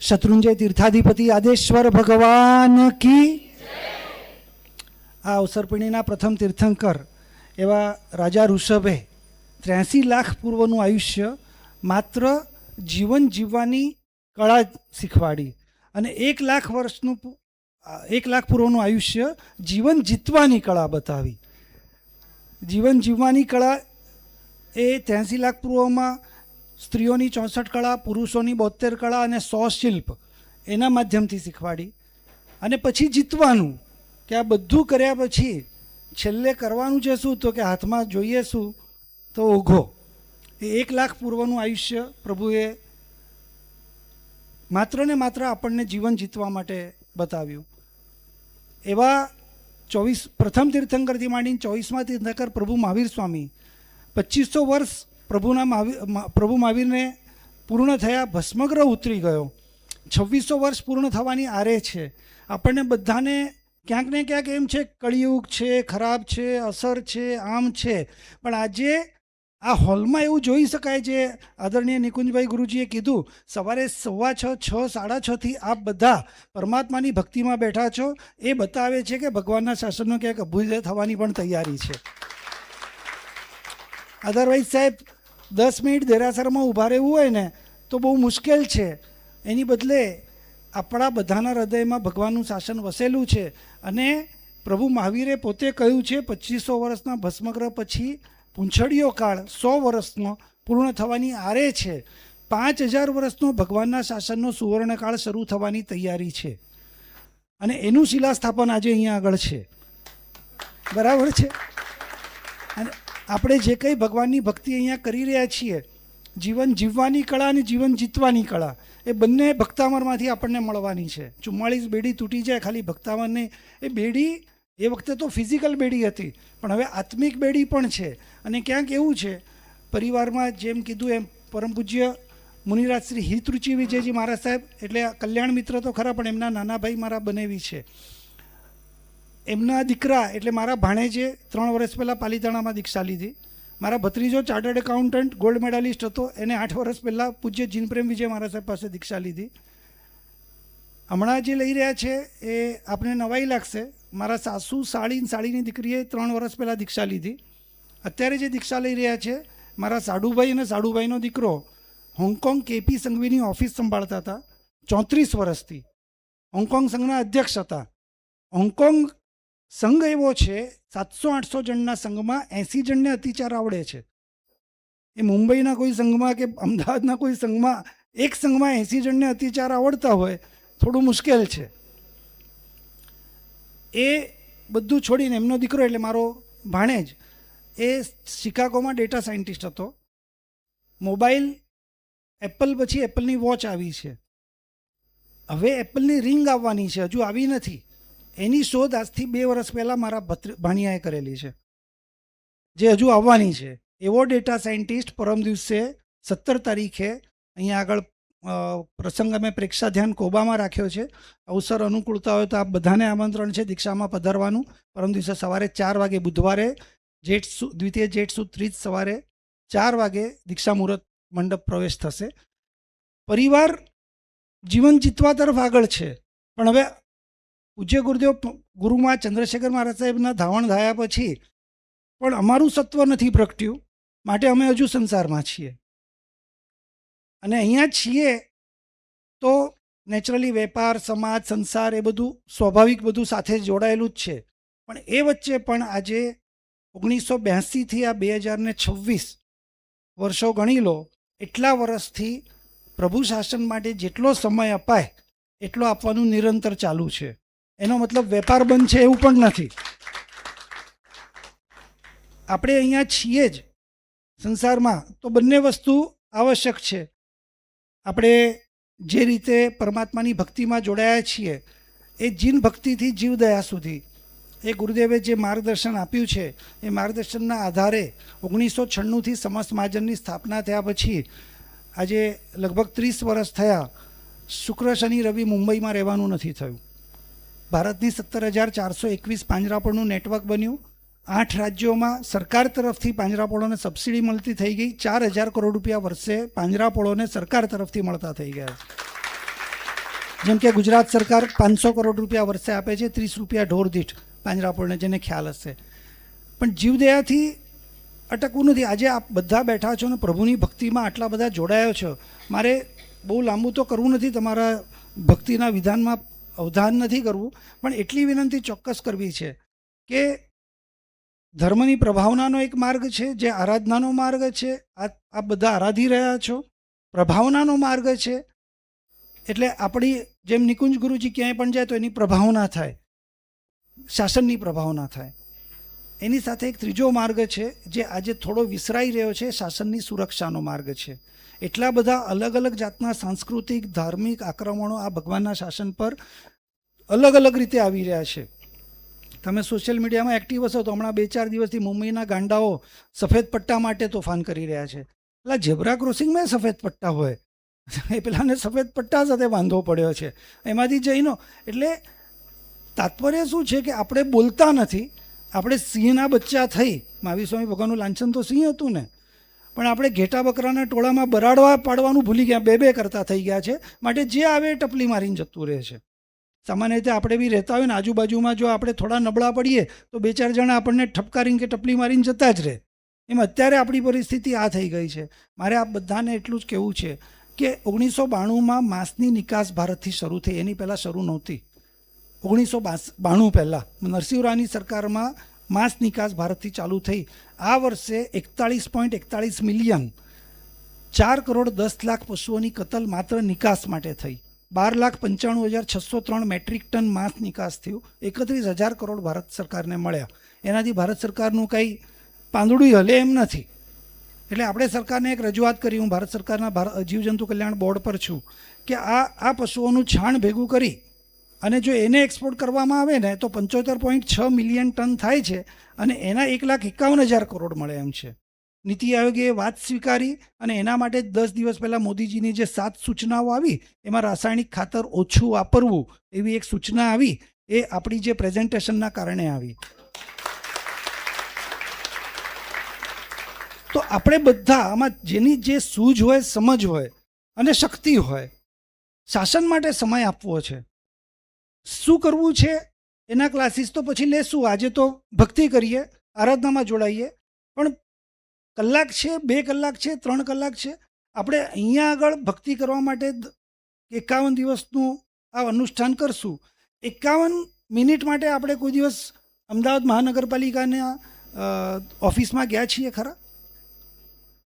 શત્રુંજય તીર્થાધિપતિ આદેશ્વર ભગવાન કી. આ અવસરપીણીના પ્રથમ તીર્થંકર એવા રાજા ઋષભે 83 લાખ પૂર્વનું આયુષ્ય માત્ર જીવન જીવવાની કળા શીખવાડી અને 1 લાખ વર્ષનું 1 લાખ પૂર્વનું આયુષ્ય જીવન જીતવાની કળા બતાવી. જીવન જીવવાની કળા એ 83 લાખ પૂર્વમાં સ્ત્રીઓની 64 કળા, પુરુષોની 72 કળા અને 100 શિલ્પ એના માધ્યમથી શીખવાડી. અને પછી જીતવાનું કે આ બધું કર્યા પછી છેલ્લે કરવાનું છે શું, તો કે હાથમાં જોઈએ શું, તો ઓઘો. એ 1 લાખ પૂર્વનું આયુષ્ય પ્રભુએ માત્ર ને માત્ર આપણને જીવન જીતવા માટે બતાવ્યું. એવા 24 પ્રથમ તીર્થંકરથી માંડીને 24મા તીર્થંકર પ્રભુ મહાવીર સ્વામી 2500 વર્ષ પ્રભુ મહાવીરને પૂર્ણ થયા, ભસ્મગ્રહ ઉતરી ગયો. 2600 વર્ષ પૂર્ણ થવાની આરે છે. આપણને બધાને ક્યાંક ને ક્યાંક એમ છે કળિયુગ છે, ખરાબ છે, અસર છે, આમ છે. પણ આજે આ હોલમાં એવું જોઈ શકાય છે, આદરણીય નિકુંજભાઈ ગુરુજીએ કીધું સવારે 6:15, 6, 6:30થી આપ બધા પરમાત્માની ભક્તિમાં બેઠા છો. એ બતાવે છે કે ભગવાનના શાસનનો ક્યાંક અભ્યુદય થવાની પણ તૈયારી છે. અધરવાઇઝ સાહેબ 10 મિનિટ દેરાસરમાં ઊભા રહેવું હોય ને તો બહુ મુશ્કેલ છે. એની બદલે આપણા બધાના હૃદયમાં ભગવાનનું શાસન વસેલું છે. અને પ્રભુ મહાવીરે પોતે કહ્યું છે 2500 વર્ષના ભસ્મગ્રહ પછી પૂંછડીયો કાળ 100 વર્ષનો પૂર્ણ થવાની આરે છે. 5000 વર્ષનો ભગવાનના શાસનનો સુવર્ણકાળ શરૂ થવાની તૈયારી છે. અને એનું શિલાસ્થાપન આજે અહીંયા આગળ છે. બરાબર છે. અને આપણે જે કંઈ ભગવાનની ભક્તિ અહીંયા કરી રહ્યા છીએ, જીવન જીવવાની કળા અને જીવન જીતવાની કળા, એ બંને ભક્તામરમાંથી આપણને મળવાની છે. 44 બેડી તૂટી જાય ખાલી ભક્તામરની. એ બેડી એ વખતે તો ફિઝિકલ બેડી હતી, પણ હવે આત્મિક બેડી પણ છે. અને ક્યાંક એવું છે પરિવારમાં, જેમ કીધું એમ પરમ પૂજ્ય મુનિરાજ શ્રી હિતરુચિ વિજયજી મહારાજ સાહેબ એટલે કલ્યાણ મિત્ર તો ખરા, પણ એમના નાના ભાઈ મારા બનેવી છે. એમના દીકરા એટલે મારા ભાણેજે 3 વર્ષ પહેલાં પાલીતાણામાં દીક્ષા લીધી. મારા ભત્રીજો ચાર્ટર્ડ એકાઉન્ટન્ટ ગોલ્ડ મેડાલિસ્ટ હતો, એને 8 વર્ષ પહેલાં પૂજ્ય જીનપ્રેમ વિજય મહારાજ સાહેબ પાસે દીક્ષા લીધી. હમણાં જે લઈ રહ્યા છે એ આપણે નવાઈ લાગશે, મારા સાસુ સાળીની દીકરીએ 3 વર્ષ પહેલાં દીક્ષા લીધી. અત્યારે જે દીક્ષા લઈ રહ્યા છે મારા સાડુભાઈ અને સાડુભાઈનો દીકરો હોંગકોંગ કેપી સંઘવીની ઓફિસ સંભાળતા હતા 34 વર્ષથી. હોંગકોંગ સંઘના અધ્યક્ષ હતા. હોંગકોંગ સંઘ એવો છે 700-800 જણના સંઘમાં 80 જણને અતિચાર આવડે છે. એ મુંબઈના કોઈ સંઘમાં કે અમદાવાદના કોઈ સંઘમાં એક સંઘમાં 80 જણને અતિચાર આવડતા હોય થોડું મુશ્કેલ છે. એ બધું છોડીને એમનો દીકરો એટલે મારો ભાણેજ એ શિકાગોમાં ડેટા સાયન્ટિસ્ટ હતો. મોબાઈલ એપલ પછી એપલની વોચ આવી છે, હવે એપલની રિંગ આવવાની છે, હજુ આવી નથી. એની શોધ આજથી 2 વર્ષ પહેલાં મારા ભાણિયાએ કરેલી છે, જે હજુ આવવાની છે. એવો ડેટા સાયન્ટિસ્ટ પરમ દિવસે 17 તારીખે અહીંયા આગળ પ્રસંગ અમે પ્રેક્ષા ધ્યાન કોબામાં રાખ્યો છે. અવસર અનુકૂળતા હોય તો આપ બધાને આમંત્રણ છે દીક્ષામાં પધારવાનું. પરમ દિવસે સવારે 4 વાગે, બુધવારે દ્વિતીય જેઠ સુદ 30 સવારે 4 વાગે દીક્ષા મુહૂર્ત મંડપ પ્રવેશ થશે. પરિવાર જીવન જીતવા તરફ આગળ છે, પણ હવે પૂજ્ય ગુરુદેવ ગુરુમાં ચંદ્રશેખર મહારાજ સાહેબના ધાવણ થયા પછી પણ અમારું સત્વ નથી પ્રગટ્યું, માટે અમે હજુ સંસારમાં છીએ. અને અહીંયા છીએ તો નેચરલી વેપાર, સમાજ, સંસાર એ બધું સ્વાભાવિક બધું સાથે જોડાયેલું જ છે. પણ એ વચ્ચે પણ આજે 1982થી આ 2026 વર્ષો ગણી લો, એટલા વર્ષથી પ્રભુ શાસન માટે જેટલો સમય અપાય એટલો આપવાનું નિરંતર ચાલુ છે. એનો મતલબ વેપાર બંધ છે એવું પણ નથી. આપણે અહીંયા છીએ જ સંસારમાં તો બંને વસ્તુ આવશ્યક છે. આપણે જે રીતે પરમાત્માની ભક્તિમાં જોડાયા છીએ એ જીન ભક્તિથી જીવદયા સુધી એ ગુરુદેવે જે માર્ગદર્શન આપ્યું છે એ માર્ગદર્શનના આધારે 1996થી સમસ્ત મહાજનની સ્થાપના થયા પછી આજે લગભગ 30 વર્ષ થયા. શુક્ર, શનિ, રવિ મુંબઈમાં રહેવાનું નથી થયું. ભારતની 17,421 પાંજરાપોળનું નેટવર્ક બન્યું. 8 રાજ્યોમાં સરકાર તરફથી પાંજરાપોળોને સબસિડી મળતી થઈ ગઈ. 4,000 કરોડ રૂપિયા વર્ષે પાંજરાપોળોને સરકાર તરફથી મળતા થઈ ગયા. જેમ કે ગુજરાત સરકાર 500 કરોડ રૂપિયા વર્ષે આપે છે, 30 રૂપિયા ઢોર દીઠ પાંજરાપોળને, જેને ખ્યાલ હશે. પણ જીવદયાથી અટકવું નથી. આજે આપ બધા બેઠા છો ને પ્રભુની ભક્તિમાં આટલા બધા જોડાયો છો. મારે બહુ લાંબુ તો કરવું નથી, તમારા ભક્તિના વિધાનમાં અવધાન નથી કરવું, પણ એટલી વિનંતી ચોક્કસ કરવી છે કે ધર્મની પ્રભાવનાનો એક માર્ગ છે, જે આરાધનાનો માર્ગ છે. આપ બધા આરાધી રહ્યા છો. પ્રભાવનાનો માર્ગ છે, એટલે આપણી જેમ નિકુંજ ગુરુજી ક્યાંય પણ જાય તો એની પ્રભાવના થાય, શાસનની પ્રભાવના થાય. એની સાથે એક ત્રીજો માર્ગ છે જે આજે થોડો વિસરાઈ રહ્યો છે, શાસનની સુરક્ષાનો માર્ગ છે. એટલા બધા અલગ અલગ જાતના સાંસ્કૃતિક ધાર્મિક આક્રમણો આ ભગવાનના શાસન પર અલગ અલગ રીતે આવી રહ્યા છે. તમે સોશિયલ મીડિયામાં એક્ટિવ હશો તો હમણાં 2-4 દિવસથી મુંબઈના ગાંડાઓ સફેદ પટ્ટા માટે તોફાન કરી રહ્યા છે. પેલા ઝેબ્રા ક્રોસિંગમાં સફેદ પટ્ટા હોય, એ પેલાને સફેદ પટ્ટા સાથે વાંધો પડ્યો છે, એમાંથી જઈનો. એટલે તાત્પર્ય શું છે કે આપણે બોલતા નથી. આપણે સિંહના બચ્ચા થઈ, મહાવીર સ્વામી ભગવાનનું લાંછન તો સિંહ હતું ને, પણ આપણે ઘેટા બકરાના ટોળામાં બરાડવા પાડવાનું ભૂલી ગયા, બે કરતા થઈ ગયા છે. માટે જે આવે એ ટપલી મારીને જતું રહે છે. સામાન્ય રીતે આપણે બી રહેતા હોય ને આજુબાજુમાં જો આપણે થોડા નબળા પડીએ તો 2-4 જણા આપણને ઠપકારીને કે ટપલી મારીને જતા જ રહે. એમ અત્યારે આપણી પરિસ્થિતિ આ થઈ ગઈ છે. મારે આ બધાને એટલું જ કહેવું છે કે 1992માં માંસની નિકાસ ભારતથી શરૂ થઈ, એની પહેલાં શરૂ નહોતી. 1992 પહેલાં નરસિંહ સરકારમાં માંસ નિકાસ ભારતથી ચાલુ થઈ. આ વર્ષે 41.41 મિલિયન 4,10,00,000 પશુઓની કતલ માત્ર નિકાસ માટે થઈ. 12,95,603 મેટ્રિક ટન માંસ નિકાસ થયું. 31,000 કરોડ ભારત સરકારને મળ્યા. એનાથી ભારત સરકારનું કંઈ પાંદડું હલે એમ નથી. એટલે આપણે સરકારને એક રજૂઆત કરી, હું ભારત સરકારના જીવજંતુ કલ્યાણ બોર્ડ પર છું, કે આ પશુઓનું છાણ ભેગું કરી અને જો એને એક્સપોર્ટ કરવામાં આવે ને તો 75.6 મિલિયન ટન થાય છે અને એના 1,51,000 કરોડ મળે એમ છે. નીતિ આયોગે એ વાત સ્વીકારી અને એના માટે 10 દિવસ પહેલાં મોદીજીની જે 7 સૂચનાઓ આવી એમાં રાસાયણિક ખાતર ઓછું વાપરવું એવી એક સૂચના આવી. એ આપણી જે પ્રેઝન્ટેશનના કારણે આવી. તો આપણે બધા આમાં જેની જે સૂઝ હોય, સમજ હોય અને શક્તિ હોય, શાસન માટે સમય આપવો છે. શું કરવું છે એના ક્લાસીસ તો પછી લેશું. આજે તો ભક્તિ કરીએ, આરાધનામાં જોડાઈએ, પણ કલાક છે, 2 કલાક છે, 3 કલાક છે, આપણે અહીંયા આગળ ભક્તિ કરવા માટે 51 દિવસનું આ અનુષ્ઠાન કરશું. 51 મિનિટ માટે આપણે કોઈ દિવસ અમદાવાદ મહાનગરપાલિકાના ઓફિસમાં ગયા છીએ ખરા?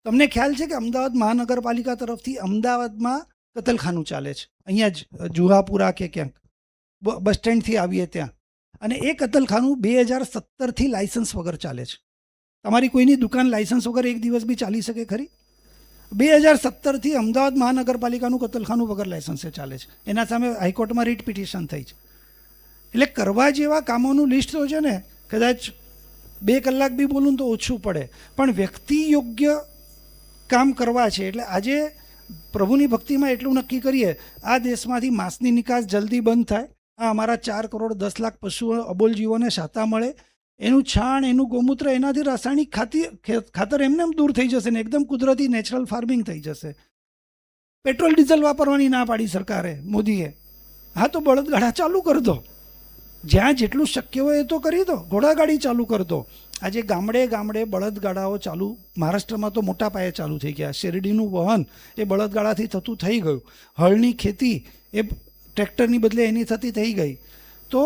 તમને ખ્યાલ છે કે અમદાવાદ મહાનગરપાલિકા તરફથી અમદાવાદમાં કતલખાનું ચાલે છે, અહીંયા જ જુહાપુરા કે ક્યાંક બસ સ્ટેન્ડથી આવીએ ત્યાં, અને એ કતલખાનું 2017થી લાયસન્સ વગર ચાલે છે. તમારી કોઈની દુકાન લાયસન્સ વગર એક દિવસ બી ચાલી શકે ખરી? 2017થી અમદાવાદ મહાનગરપાલિકાનું કતલખાનું વગર લાયસન્સે ચાલે છે. એના સામે હાઈકોર્ટમાં રીટ પિટિશન થઈ છે. એટલે કરવા જેવા કામોનું લિસ્ટ તો છે ને, કદાચ 2 કલાક બી બોલું તો ઓછું પડે, પણ વ્યક્તિ યોગ્ય કામ કરવા છે. એટલે આજે પ્રભુની ભક્તિમાં એટલું નક્કી કરીએ, આ દેશમાંથી માંસની નિકાસ જલ્દી બંધ થાય, આ અમારા 4,10,00,000 પશુઓ અબોલ જીવોને શાતા મળે, એનું છાણ, એનું ગૌમૂત્ર, એનાથી રાસાયણિક ખાતર એમને દૂર થઈ જશે ને એકદમ કુદરતી નેચરલ ફાર્મિંગ થઈ જશે. પેટ્રોલ ડીઝલ વાપરવાની ના પાડી સરકારે, મોદીએ. હા તો બળદગાડા ચાલુ કરી દો, જ્યાં જેટલું શક્ય હોય એ તો કરી દો. ઘોડાગાડી ચાલુ કરી દો. આજે ગામડે ગામડે બળદગાડાઓ ચાલુ, મહારાષ્ટ્રમાં તો મોટા પાયે ચાલુ થઈ ગયા. શેરડીનું વહન એ બળદગાડાથી થતું થઈ ગયું. હળની ખેતી એ ટ્રેક્ટરની બદલે એની થતી થઈ ગઈ. તો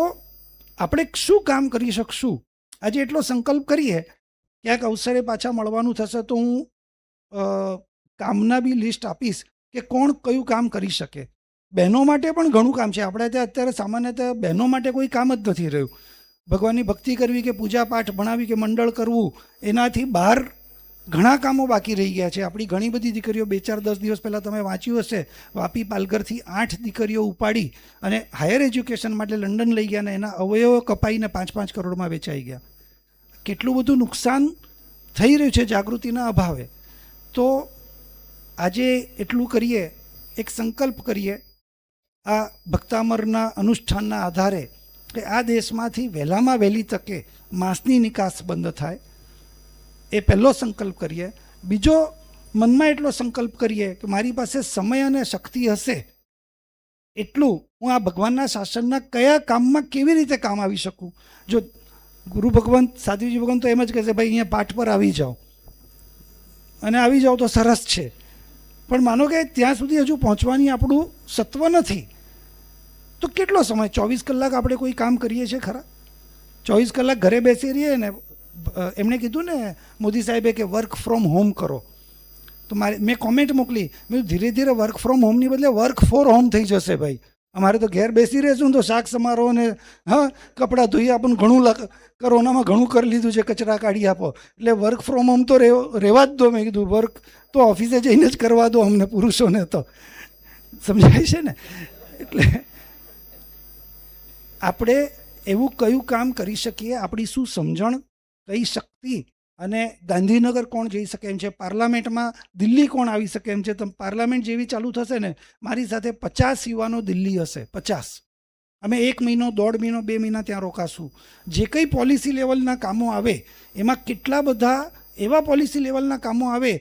આપણે શું કામ કરી શકશું? આજે એટલો સંકલ્પ કરીએ. ક્યાંક અવસરે પાછા મળવાનું થશે તો હું કામના બી લિસ્ટ આપીશ કે કોણ કયું કામ કરી શકે. બહેનો માટે પણ ઘણું કામ છે. આપણે ત્યાં અત્યારે સામાન્યતઃ બહેનો માટે કોઈ કામ જ નથી રહ્યું. ભગવાનની ભક્તિ કરવી કે પૂજા પાઠ ભણાવી કે મંડળ કરવું, એનાથી બહાર ઘણા કામો બાકી રહી ગયા છે. આપણી ઘણી બધી દીકરીઓ 2-4-10 દિવસ પહેલાં તમે વાંચ્યું હશે, વાપી પાલઘરથી 8 દીકરીઓ ઉપાડી અને હાયર એજ્યુકેશન માટે લંડન લઈ ગયા ને એના અવયવો કપાઈને 5-5 કરોડમાં વેચાઈ ગયા. કેટલું બધું નુકસાન થઈ રહ્યું છે જાગૃતિના અભાવે. તો આજે એટલું કરીએ, એક સંકલ્પ કરીએ આ ભક્તામરના અનુષ્ઠાનના આધારે કે આ દેશમાંથી વહેલામાં વહેલી તકે માંસની નિકાસ બંધ થાય. એ પહેલો સંકલ્પ કરીએ. બીજો, મનમાં એટલો સંકલ્પ કરીએ કે મારી પાસે સમય અને શક્તિ હશે એટલું હું આ ભગવાનના શાસનના કયા કામમાં કેવી રીતે કામ આવી શકું. જો ગુરુ ભગવાન સાધ્વીજી ભગવાન તો એમ જ કહેશે ભાઈ અહીંયા પાઠ પર આવી જાઓ, અને આવી જાઓ તો સરસ છે, પણ માનો કે ત્યાં સુધી હજુ પહોંચવાની આપણું સત્વ નથી, તો કેટલો સમય 24 કલાક આપણે કોઈ કામ કરીએ છીએ ખરા? 24 કલાક ઘરે બેસી રહીએ ને. એમણે કીધું ને મોદી સાહેબે કે વર્ક ફ્રોમ હોમ કરો, તો મેં કોમેન્ટ મોકલી, મેં ધીરે ધીરે વર્ક ફ્રોમ હોમની બદલે વર્ક ફોર હોમ થઈ જશે ભાઈ. અમારે તો ઘેર બેસી રહેશું તો શાક સમારો ને કપડાં ધોઈ આપણને ઘણું કોરોનામાં ઘણું કરી લીધું છે, કચરા કાઢી આપો, એટલે વર્ક ફ્રોમ હોમ તો રહેવા જ દો. મેં કીધું વર્ક તો ઓફિસે જઈને જ કરવા દો અમને પુરુષોને, તો સમજાય છે ને. એટલે આપણે એવું કયું કામ કરી શકીએ, આપણી શું સમજણ, કઈ શક્તિ, અને ગાંધીનગર કોણ જઈ શકે એમ છે, પાર્લામેન્ટમાં દિલ્હી કોણ આવી શકે એમ છે. પાર્લામેન્ટ જેવી ચાલુ થશે ને, મારી સાથે 50 યુવાનો દિલ્હી હશે, 50. અમે 1 મહિનો, 1.5 મહિનો, 2 મહિના ત્યાં રોકાશું. જે કંઈ પોલિસી લેવલના કામો આવે એમાં કેટલા બધા એવા પોલિસી લેવલના કામો આવે.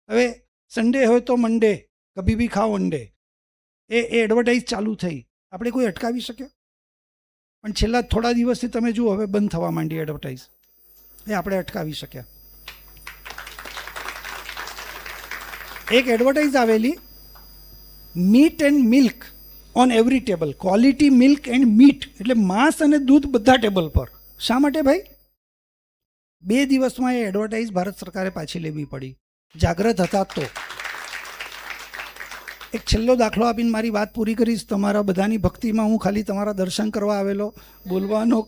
હવે સન્ડે હોય તો મંડે કભી ભી ખાઓ અંડે, એ એડવર્ટાઇઝ ચાલુ થઈ, આપણે કોઈ અટકાવી શકે? પણ છેલ્લા થોડા દિવસથી તમે જુઓ હવે બંધ થવા માંડી એડવર્ટાઇઝ, એ આપણે અટકાવી શક્યા. એક એડવર્ટાઇઝ આવેલી, meet and milk on every table, quality milk and meet, એટલે માંસ અને દૂધ બધા ટેબલ પર. શા માટે ભાઈ? 2 દિવસમાં એ એડવર્ટાઇઝ ભારત સરકારે પાછી લેવી પડી. જાગ્રત હતા તો. એક છેલ્લો દાખલો આપીને મારી વાત પૂરી કરીશ. તમારા બધાની ભક્તિમાં હું ખાલી તમારા દર્શન કરવા આવેલો, બોલવાનો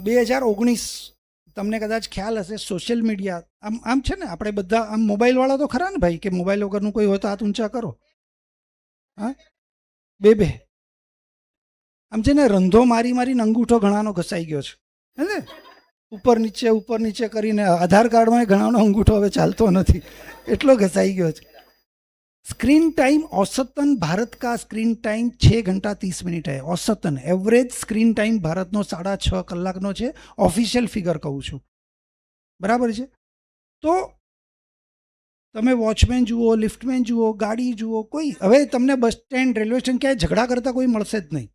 2019 તમને કદાચ ખ્યાલ હશે, સોશિયલ મીડિયા આમ છે ને, આપણે બધા આમ મોબાઈલવાળા તો ખરા ને ભાઈ, કે મોબાઈલ વગરનું કોઈ હોય તો હાથ ઊંચા કરો. હા, બે આમ છે ને, રંધો મારીને અંગૂઠો ઘણાનો ઘસાઈ ગયો છે, હે, ઉપર નીચે કરીને. આધાર કાર્ડમાં ઘણાનો અંગૂઠો હવે ચાલતો નથી, એટલો ઘસાઈ ગયો છે. स्क्रीन टाइम औसतन भारत का स्क्रीन टाइम 6 घंटा 30 मिनिट है. औसतन एवरेज स्क्रीन टाइम भारत नो 6.5 કલાકનો છે. ઓફિશિયલ ફિગર કહું છું, બરાબર છે? તો તમે વોચમેન જુઓ, લિફ્ટમેન જુઓ, ગાડી જુઓ, કોઈ હવે તમને બસ સ્ટેન્ડ, રેલવે સ્ટેશન ક્યાંય ઝઘડા કરતા કોઈ મળશે જ નહીં.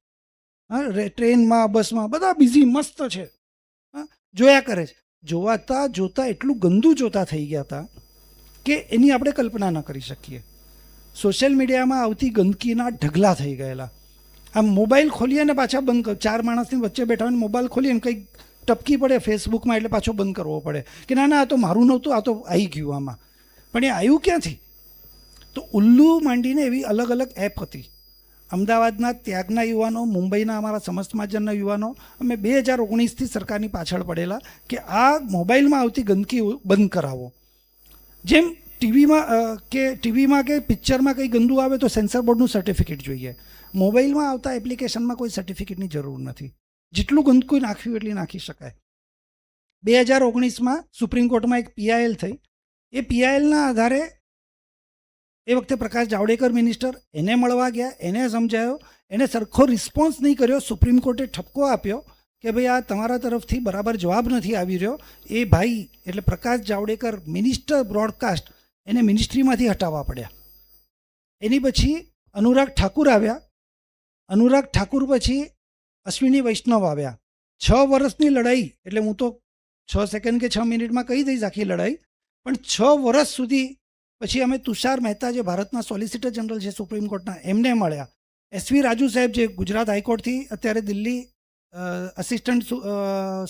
હા, ટ્રેનમાં, બસમાં બધા બિઝી મસ્ત છે, હા, જોયા કરે છે. જોતા એટલું ગંદુ જોતા થઈ ગયા હતા કે એની આપણે કલ્પના ન કરી શકીએ. સોશિયલ મીડિયામાં આવતી ગંદકીના ઢગલા થઈ ગયેલા. આમ મોબાઈલ ખોલીએ ને પાછા બંધ કરો, 4 માણસની વચ્ચે બેઠા હોય મોબાઈલ ખોલીએ ને કંઈક ટપકી પડે ફેસબુકમાં એટલે પાછો બંધ કરવો પડે કે ના આ તો મારું નહોતું, આ તો આવી ગયું આમાં. પણ એ આવ્યું ક્યાંથી? તો ઉલ્લુ માંડીને એવી અલગ અલગ એપ હતી. અમદાવાદના ત્યાગના યુવાનો, મુંબઈના અમારા સમસ્ત મહાજનના યુવાનો, અમે 2019થી સરકારની પાછળ પડેલા કે આ મોબાઈલમાં આવતી ગંદકી બંધ કરાવો. જેમ ટીવીમાં કે પિક્ચરમાં કંઈ ગંદુ આવે તો સેન્સર બોર્ડનું સર્ટિફિકેટ જોઈએ. મોબાઈલમાં આવતા એપ્લિકેશનમાં કોઈ સર્ટિફિકેટની જરૂર નથી. જેટલું ગંદકી નાખ્યું એટલી નાખી શકાય. 2019માં સુપ્રીમ કોર્ટમાં એક PIL થઈ. એ PILના આધારે એ વખતે પ્રકાશ જાવડેકર મિનિસ્ટર, એને મળવા ગયા, એને સમજાયો, એને સરખો રિસ્પોન્સ નહીં કર્યો. સુપ્રીમ કોર્ટે ઠપકો આપ્યો કે ભાઈ આ તમારા તરફથી બરાબર જવાબ નથી આવી રહ્યો. એ ભાઈ એટલે પ્રકાશ જાવડેકર, મિનિસ્ટર બ્રોડકાસ્ટ, એને મિનિસ્ટ્રીમાંથી હટાવવા પડ્યા. એની પછી અનુરાગ ઠાકુર આવ્યા. અનુરાગ ઠાકુર પછી અશ્વિની વૈષ્ણવ આવ્યા. 6 વર્ષની લડાઈ, એટલે હું તો 6 સેકન્ડ કે 6 મિનિટમાં કહી દઈશ આખી લડાઈ, પણ 6 વર્ષ સુધી પછી અમે તુષાર મહેતા, જે ભારતના સોલિસિટર જનરલ છે સુપ્રીમ કોર્ટના, એમને મળ્યા. SV રાજુ સાહેબ, જે ગુજરાત હાઈકોર્ટથી અત્યારે દિલ્હી અસિસ્ટન્ટ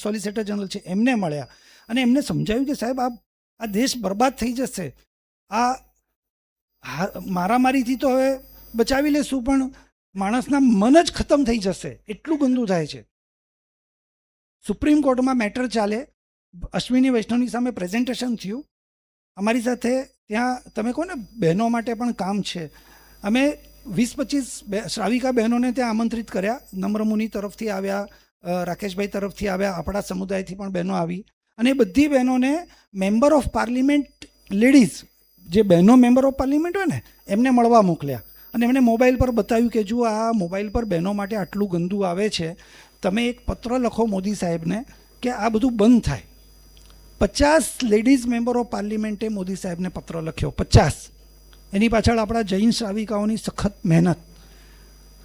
સોલિસિટર જનરલ છે, એમને મળ્યા. અને એમને સમજાવ્યું કે સાહેબ આ દેશ બરબાદ થઈ જશે, આ મારામારીથી તો હવે બચાવી લેશું પણ માણસના મન જ ખતમ થઈ જશે, એટલું ગંદુ થાય છે. સુપ્રીમ કોર્ટમાં મેટર ચાલે. અશ્વિની વૈષ્ણવની સામે પ્રેઝન્ટેશન થયું. અમારી સાથે ત્યાં તમે કહો ને બહેનો માટે પણ કામ છે. અમે 20-25 શ્રાવિકા બહેનોને ત્યાં આમંત્રિત કર્યા. નમ્રમુનિ તરફથી આવ્યા, રાકેશભાઈ તરફથી આવ્યા, આપણા સમુદાયથી પણ બહેનો આવી. અને એ બધી બહેનોને મેમ્બર ઓફ પાર્લિમેન્ટ લેડીઝ, જે બહેનો મેમ્બર ઓફ પાર્લિમેન્ટ હોય ને, એમને મળવા મોકલ્યા. અને એમને મોબાઈલ પર બતાવ્યું કે જુઓ આ મોબાઈલ પર બહેનો માટે આટલું ગંદુ આવે છે, તમે એક પત્ર લખો મોદી સાહેબને કે આ બધું બંધ થાય. 50 લેડીઝ મેમ્બર ઓફ પાર્લિમેન્ટે મોદી સાહેબને પત્ર લખ્યો, 50. એની પાછળ આપણા જૈન શ્રાવિકાઓની સખત મહેનત.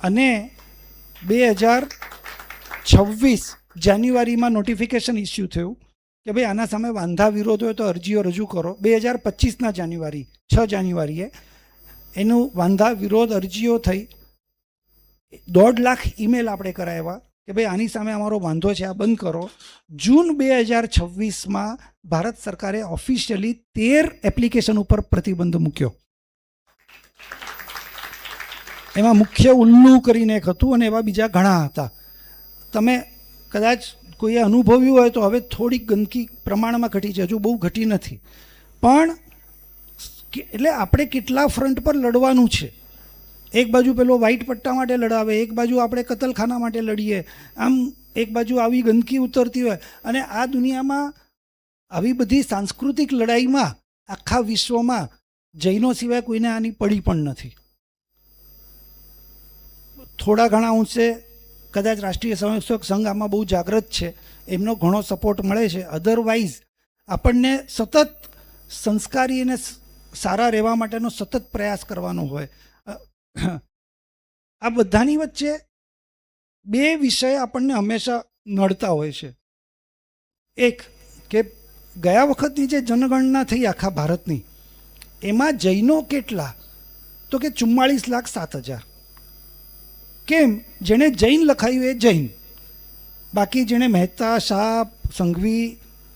અને 2026 જાન્યુઆરીમાં નોટિફિકેશન ઇસ્યુ થયું કે ભાઈ આના સામે વાંધા વિરોધ હોય તો અરજીઓ રજૂ કરો. 2025ના જાન્યુઆરી 6 જાન્યુઆરીએ એનું વાંધા વિરોધ અરજીઓ થઈ. 1.5 લાખ ઈમેલ આપણે કરાવ્યા કે ભાઈ આની સામે અમારો વાંધો છે, આ બંધ કરો. જૂન 2026માં ભારત સરકારે ઓફિશિયલી 13 એપ્લિકેશન ઉપર પ્રતિબંધ મૂક્યો. એમાં મુખ્ય ઉલ્લુ કરીને એક હતું અને એવા બીજા ઘણા હતા. તમે કદાચ કોઈએ અનુભવ્યું હોય તો હવે થોડીક ગંદકી પ્રમાણમાં ઘટી છે, હજુ બહુ ઘટી નથી. પણ એટલે આપણે કેટલા ફ્રન્ટ પર લડવાનું છે. એક બાજુ પેલો વ્હાઇટ પટ્ટા માટે લડાવે, એક બાજુ આપણે કતલખાના માટે લડીએ, આમ એક બાજુ આવી ગંદકી ઉતરતી હોય. અને આ દુનિયામાં આવી બધી સાંસ્કૃતિક લડાઈમાં આખા વિશ્વમાં જૈનો સિવાય કોઈને આની પડી પણ નથી. થોડા ઘણા અંશે કદાચ રાષ્ટ્રીય સ્વયંસેવક સંઘ આમાં બહુ જાગૃત છે, એમનો ઘણો સપોર્ટ મળે છે. અધરવાઇઝ આપણને સતત સંસ્કારી અને સારા રહેવા માટેનો સતત પ્રયાસ કરવાનો હોય. આ બધાની વચ્ચે 2 વિષય આપણને હંમેશા નડતા હોય છે. એક કે ગયા વખતની જે જનગણના થઈ આખા ભારતની, એમાં જૈનો કેટલા? તો કે 44,07,000. કેમ? જેણે જૈન લખાયું એ જૈન, બાકી જેણે મહેતા, શાહ, સંઘવી,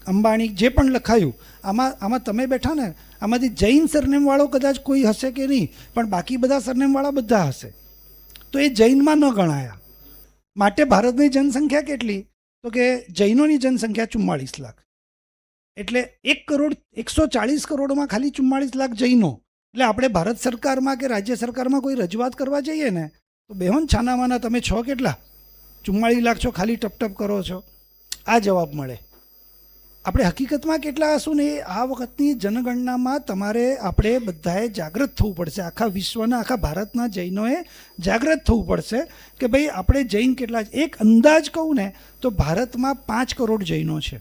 અંબાણી જે પણ લખાયું આમાં તમે બેઠા ને, આમાંથી જૈન સરનેમવાળો કદાચ કોઈ હશે કે નહીં, પણ બાકી બધા સરનેમવાળા બધા હશે. તો એ જૈનમાં ન ગણાયા. માટે ભારતની જનસંખ્યા કેટલી? તો કે જૈનોની જનસંખ્યા 44 લાખ. એટલે 140 કરોડમાં ખાલી 44 લાખ જૈનો. એટલે આપણે ભારત સરકારમાં કે રાજ્ય સરકારમાં કોઈ રજૂઆત કરવા જઈએ ને તો બેહોન છાનામાના તમે છો કેટલા? 44 લાખ છો, ખાલી ટપટપ કરો છો. આ જવાબ મળે. આપણે હકીકતમાં કેટલા હશું ને એ આ વખતની જનગણનામાં તમારે આપણે બધાએ જાગૃત થવું પડશે. આખા વિશ્વના, આખા ભારતના જૈનોએ જાગૃત થવું પડશે કે ભાઈ આપણે જૈન કેટલા છે. એક અંદાજ કહું ને તો ભારતમાં 5 કરોડ જૈનો છે,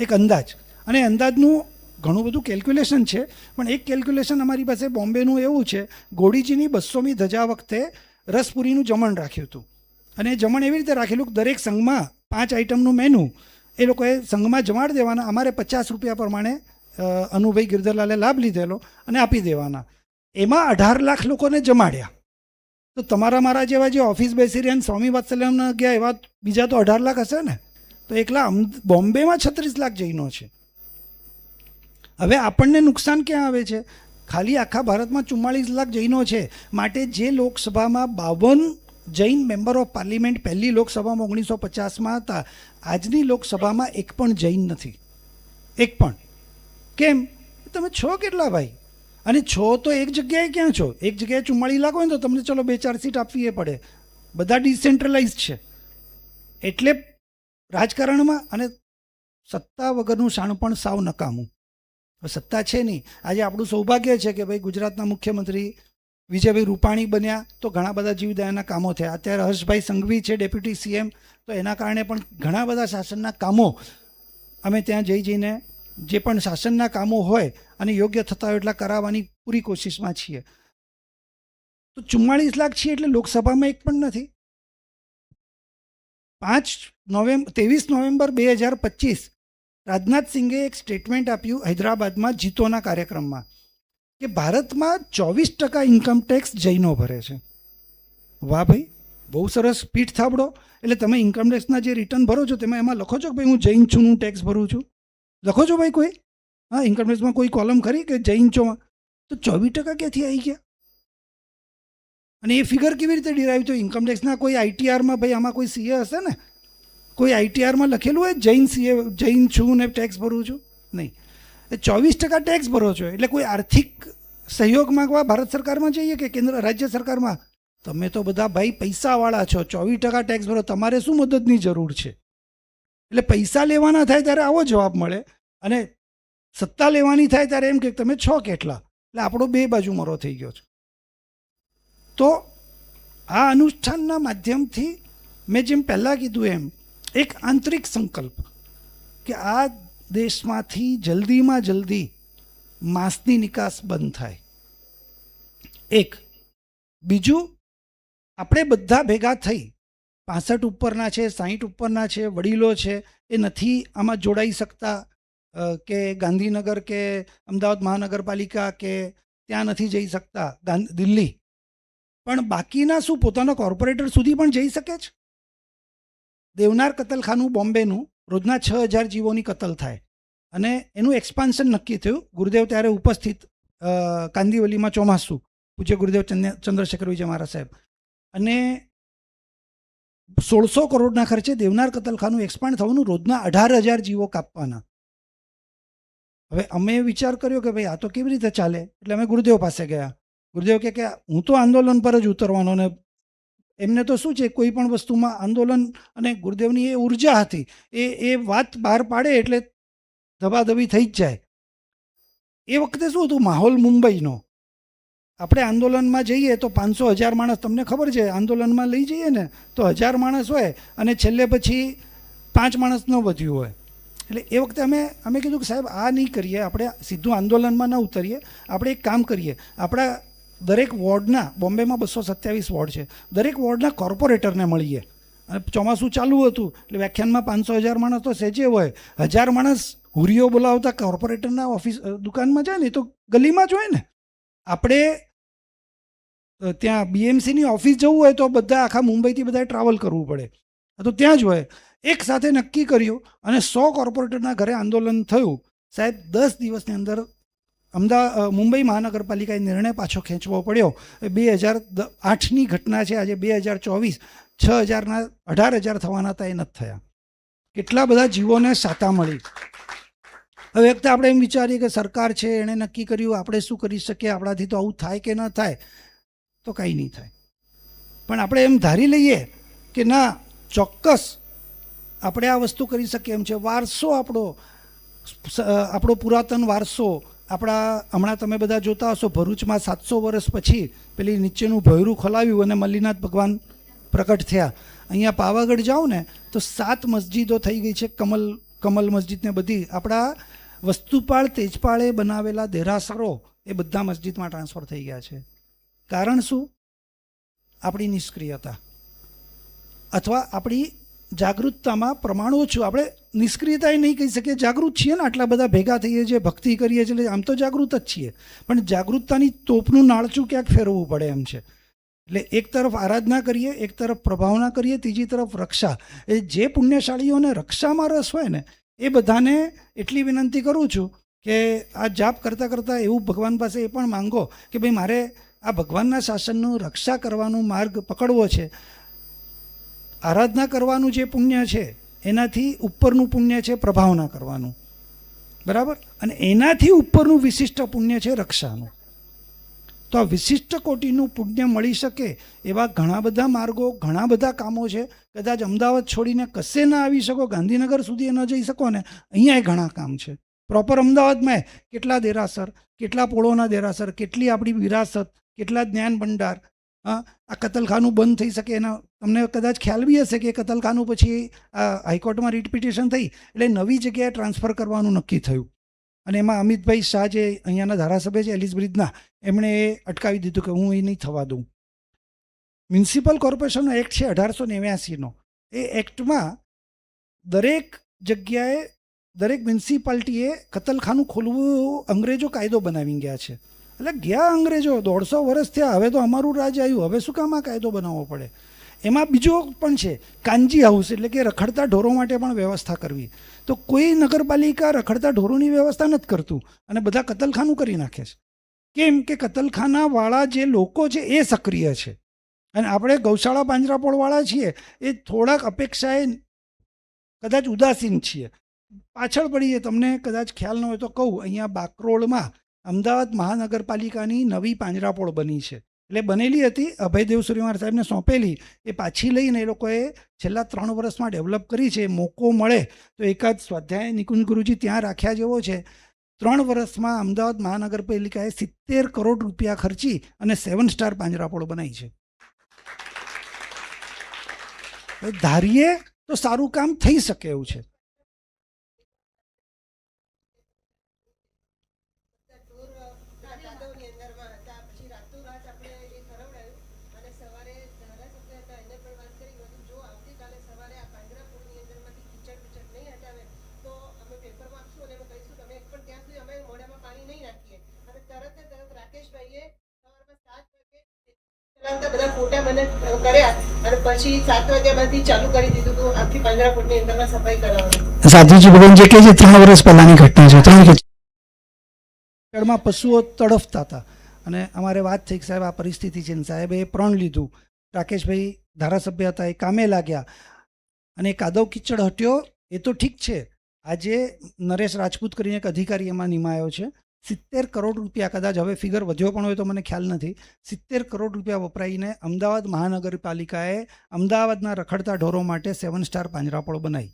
એક અંદાજ. અને અંદાજનું ઘણું બધું કેલ્ક્યુલેશન છે, પણ એક કેલ્ક્યુલેશન અમારી પાસે બોમ્બેનું એવું છે. ગોડીજીની 200મી ધજા વખતે રસપુરીનું જમણ રાખ્યું હતું. અને જમણ એવી રીતે રાખેલું કે દરેક સંઘમાં 5 આઇટમનું મેનુ એ લોકોએ સંઘમાં જમાડી દેવાના. અમારે 50 રૂપિયા પ્રમાણે અનુભાઈ ગિરધરલાલે લાભ લીધેલો અને આપી દેવાના. એમાં 18 લાખ લોકોને જમાડ્યા. તો તમારા મારા જેવા જે ઓફિસ બેસી રહ્યા સ્વામી વાત્સલ્યમના ગયા એવા બીજા તો 18 લાખ હશે ને. તો એકલા બોમ્બેમાં 36 લાખ જૈનો છે. હવે આપણને નુકસાન ક્યાં આવે છે? ખાલી આખા ભારતમાં 44 લાખ જૈનો છે. માટે જે લોકસભામાં 52 જૈન મેમ્બર ઓફ પાર્લિમેન્ટ પહેલી લોકસભામાં 1950માં હતા, આજની લોકસભામાં એક પણ જૈન નથી. એક પણ. કેમ? તમે છો કેટલા ભાઈ? અને છો તો એક જગ્યાએ ક્યાં છો? એક જગ્યાએ 44 લાખ હોય ને તો તમને ચલો 2-4 સીટ આપવી પડે. બધા ડિસેન્ટ્રલાઇઝ છે. એટલે રાજકારણમાં અને સત્તા વગરનું શાણપણ સાવ નકામું. સત્તા છે નહીં. આજે આપણું સૌભાગ્ય છે કે ભાઈ ગુજરાતના મુખ્યમંત્રી વિજયભાઈ રૂપાણી બન્યા તો ઘણા બધા જીવદયાના કામો થયા. અત્યારે હર્ષભાઈ સંઘવી છે ડેપ્યુટી સીએમ, તો એના કારણે પણ ઘણા બધા શાસનના કામો અમે ત્યાં જઈને જે પણ શાસનના કામો હોય અને યોગ્ય થતા હોય એટલા કરાવવાની પૂરી કોશિશમાં છીએ. તો 44 લાખ છીએ એટલે લોકસભામાં એક પણ નથી. 23 નવેમ્બર 2025 રાજનાથ સિંઘે એક સ્ટેટમેન્ટ આપ્યું હૈદરાબાદમાં જીતોના કાર્યક્રમમાં કે ભારતમાં 24% ઇન્કમ ટેક્સ જૈનો ભરે છે. વાહ ભાઈ, બહુ સરસ. પીઠ થાબડો. એટલે તમે ઇન્કમ ટેક્સના જે રિટર્ન ભરો છો તેમાં એમાં લખો છો કે ભાઈ હું જૈન છું, હું ટેક્સ ભરું છું? લખો છો ભાઈ કોઈ? હા, ઇન્કમ ટેક્સમાં કોઈ કોલમ ખરી કે જૈન છો? તો 24% ક્યાંથી આવી ગયા? અને એ ફિગર કેવી રીતે ડિરાઈવ થયું? ઇન્કમ ટેક્સના કોઈ આઈટીઆરમાં ભાઈ આમાં કોઈ સીએ હશે ને? કોઈ આઈટીઆરમાં લખેલું હોય જૈન સીએ, જૈન છું ને ટેક્સ ભરું છું? નહીં. 24% ટેક્સ ભરો છો એટલે કોઈ આર્થિક સહયોગ માંગવા ભારત સરકારમાં જઈએ કે કેન્દ્ર રાજ્ય સરકારમાં? તમે તો બધા ભાઈ પૈસાવાળા છો. 24% ટેક્સ ભરો, તમારે શું મદદની જરૂર છે? એટલે પૈસા લેવાના થાય ત્યારે આવો જવાબ મળે અને સત્તા લેવાની થાય ત્યારે એમ કે તમે છો કેટલા. એટલે આપણો 2 બાજુ મરો થઈ ગયો છે. તો આ અનુષ્ઠાનના માધ્યમથી મેં જેમ પહેલાં કીધું એમ એક આંતરિક સંકલ્પ કે આ દેશમાંથી જલ્દીમાં જલ્દી માંસની નિકાસ બંધ થાય. એક. બીજું, આપણે બધા ભેગા થઈ 65 ઉપરના છે, 60 ઉપરના છે, વડીલો છે, એ નથી આમાં જોડાઈ શકતા કે ગાંધીનગર કે અમદાવાદ મહાનગરપાલિકા કે ત્યાં નથી જઈ શકતા દિલ્હી, પણ બાકીના શું પોતાના કોર્પોરેટર સુધી પણ જઈ શકે છે? દેવનાર કતલખાનું બોમ્બેનું રોજના 6000 જીવોની કતલ થાય અને એનું એક્સપાન્શન નક્કી થયું. ગુરુદેવ ત્યારે ઉપસ્થિત કાંદિવલીમાં ચોમાસું, પૂજ્ય ગુરુદેવ ચંદ્રશેખર વિજય મહારાજ સાહેબ, અને 1600 કરોડના ખર્ચે દેવનાર કતલખાનું એક્સપાન્ડ થવાનું, રોજના 18000 જીવો કાપવાના. હવે અમે વિચાર કર્યો કે ભાઈ આ તો કેવી રીતે ચાલે, એટલે અમે ગુરુદેવ પાસે ગયા. ગુરુદેવ કે હું તો આંદોલન પર જ ઉતરવાનો, ને એમને તો શું છે કોઈ પણ વસ્તુમાં આંદોલન, અને ગુરુદેવની એ ઉર્જા હતી, એ વાત બહાર પાડે એટલે ધબાધબી થઈ જ જાય. એ વખતે શું હતું માહોલ મુંબઈનો, આપણે આંદોલનમાં જઈએ તો 500-1000 માણસ, તમને ખબર છે આંદોલનમાં લઈ જઈએ ને તો 1000 માણસ હોય અને છેલ્લે પછી 5 માણસ ન વધ્યું હોય. એટલે એ વખતે અમે કીધું કે સાહેબ આ નહીં કરીએ, આપણે સીધું આંદોલનમાં ન ઉતરીએ, આપણે એક કામ કરીએ, આપણા દરેક વોર્ડના, બોમ્બેમાં 227 વોર્ડ છે, દરેક વોર્ડના કોર્પોરેટરને મળીએ. અને ચોમાસું ચાલુ હતું એટલે વ્યાખ્યાનમાં 500-1000 માણસ તો સહેજે હોય, 1000 માણસ હુરીઓ બોલાવતા કોર્પોરેટરના ઓફિસ દુકાનમાં જાય ને તો ગલીમાં જ હોય ને. આપણે ત્યાં BMCની ઓફિસ જવું હોય તો બધા આખા મુંબઈથી બધા ટ્રાવેલ કરવું પડે, તો ત્યાં જ હોય. એક સાથે નક્કી કર્યું અને 100 કોર્પોરેટરના ઘરે આંદોલન થયું. સાહેબ 10 દિવસની અંદર મુંબઈ મહાનગરપાલિકાએ નિર્ણય પાછો ખેંચવો પડ્યો. 2008ની ઘટના છે, આજે 2024, 6000ના 18000 થવાના હતા, એ નથી થયા. કેટલા બધા જીવોને સાતા મળી. હવે એક તો આપણે એમ વિચારીએ કે સરકાર છે, એણે નક્કી કર્યું, આપણે શું કરી શકીએ, આપણાથી તો આવું થાય કે ન થાય, તો કંઈ નહીં થાય. પણ આપણે એમ ધારી લઈએ કે ના, ચોક્કસ આપણે આ વસ્તુ કરી શકીએ એમ છે. વારસો આપણો પુરાતન વારસો, આપણા હમણાં તમે બધા જોતા હશો, ભરૂચમાં 700 વર્ષ પછી પેલી નીચેનું ભોંયરું ખોલાવ્યું અને મલ્લીનાથ ભગવાન પ્રકટ થયા. અહીંયા પાવાગઢ જાઓ ને તો 7 મસ્જિદો થઈ ગઈ છે, કમલ મસ્જિદને બધી. આપણા વસ્તુપાળ તેજપાળે બનાવેલા દેરાસરો એ બધા મસ્જિદમાં ટ્રાન્સફર થઈ ગયા છે. કારણ શું? આપણી નિષ્ક્રિયતા અથવા આપણી જાગૃતતામાં પ્રમાણ ઓછું. આપણે નિષ્ક્રિયતા એ નહીં કહી શકીએ, જાગૃત છીએ ને, આટલા બધા ભેગા થઈએ છીએ, ભક્તિ કરીએ છીએ, આમ તો જાગૃત જ છીએ, પણ જાગૃતતાની તોપનું નાળચું ક્યાંક ફેરવવું પડે એમ છે. એટલે એક તરફ આરાધના કરીએ, એક તરફ પ્રભાવના કરીએ, ત્રીજી તરફ રક્ષા. એ જે પુણ્યશાળીઓને રક્ષામાં રસ હોય ને એ બધાને એટલી વિનંતી કરું છું કે આ જાપ કરતાં કરતાં એવું ભગવાન પાસે એ પણ માંગો કે ભાઈ મારે આ ભગવાનના શાસનનું રક્ષા કરવાનો માર્ગ પકડવો છે. આરાધના કરવાનું જે પુણ્ય છે એનાથી ઉપરનું પુણ્ય છે પ્રભાવના કરવાનું, બરાબર, અને એનાથી ઉપરનું વિશિષ્ટ પુણ્ય છે રક્ષાનું. તો આ વિશિષ્ટ કોટીનું પુણ્ય મળી શકે એવા ઘણા બધા માર્ગો, ઘણા બધા કામો છે. કદાચ અમદાવાદ છોડીને કશે ના આવી શકો, ગાંધીનગર સુધી ન જઈ શકો ને, અહીંયા ઘણા કામ છે. પ્રોપર અમદાવાદમાં કેટલા દેરાસર, કેટલા પોળોના દેરાસર, કેટલી આપણી વિરાસત, કેટલા જ્ઞાન ભંડાર. આ કતલખાનું બંધ થઈ શકે એના તમને કદાચ ખ્યાલ બી હશે કે કતલખાનું પછી હાઈકોર્ટમાં રીટ પિટિશન થઈ એટલે નવી જગ્યાએ ટ્રાન્સફર કરવાનું નક્કી થયું. અને એમાં અમિતભાઈ શાહ જે અહીંયાના ધારાસભ્ય છે એલિસ બ્રિજના, એમણે એ અટકાવી દીધું કે હું એ નહીં થવા દઉં. મ્યુનિસિપલ કોર્પોરેશનનો એક્ટ છે 1889નો. એ એક્ટમાં દરેક જગ્યાએ દરેક મ્યુનિસિપાલિટીએ કતલખાનું ખોલવું અંગ્રેજો કાયદો બનાવી ગયા છે. એટલે ગયા અંગ્રેજો 150 વર્ષ થયા, હવે તો અમારું રાજ આવ્યું, હવે શું કામ આ કાયદો બનાવવો પડે. એમાં બીજો પણ છે કાંજી હાઉસ, એટલે કે રખડતા ઢોરો માટે પણ વ્યવસ્થા કરવી. તો કોઈ નગરપાલિકા રખડતા ઢોરોની વ્યવસ્થા નથી કરતું અને બધા કતલખાનું કરી નાખે છે. કેમ કે કતલખાનાવાળા જે લોકો છે એ સક્રિય છે અને આપણે ગૌશાળા પાંજરાપોળવાળા છીએ એ થોડાક અપેક્ષાએ કદાચ ઉદાસીન છીએ, પાછળ પડીએ. તમને કદાચ ખ્યાલ ન હોય તો કહું, અહીંયા બાકરોળમાં અમદાવાદ મહાનગરપાલિકાની નવી પાંજરાપોળ બની છે. એટલે બનેલી હતી, અભયદેવ સૂર્યવંશી સાહેબને સોંપેલી, એ પાછી લઈને એ લોકોએ છેલ્લા 3 વર્ષમાં ડેવલપ કરી છે. મોકો મળે તો એકાદ સ્વાધ્યાય નિકુંજ ગુરુજી ત્યાં રાખ્યા જેવો છે. 3 વર્ષમાં અમદાવાદ મહાનગરપાલિકાએ 70 કરોડ રૂપિયા ખર્ચી અને 7 સ્ટાર પાંજરાપોળ બનાવી છે. ધારીએ તો સારું કામ થઈ શકે એવું છે. ફોટા મને કર્યા અને પછી 7 વાગ્યામાંથી ચાલુ કરી દીધું હતું આખી 15 ફૂટની અંદરમાં સફાઈ કરાવવાની. સાધુજી ભગવાન જે કહે છે 3 વર્ષ પહેલાની ઘટના છે. 3 ખેતરમાં પશુઓ તડફતા હતા અને અમારે વાત થઈ કે સાહેબ આ પરિસ્થિતિ છે ને સાહેબે પ્રણ લીધું. રાકેશભાઈ ધારાસભ્ય હતા, એ કામે લાગ્યા અને કાદવ કિચડ હટ્યો. એ તો ઠીક છે. આજે નરેશ રાજપૂત કરીને એક અધિકારી એમાં નિમાયો છે. 70 કરોડ રૂપિયા, કદાચ હવે ફિગર વધ્યો પણ હોય તો મને ખ્યાલ નથી, 70 કરોડ રૂપિયા વપરાઈને અમદાવાદ મહાનગરપાલિકાએ અમદાવાદના રખડતા ઢોરો માટે 7 સ્ટાર પાંજરાપોળ બનાવી.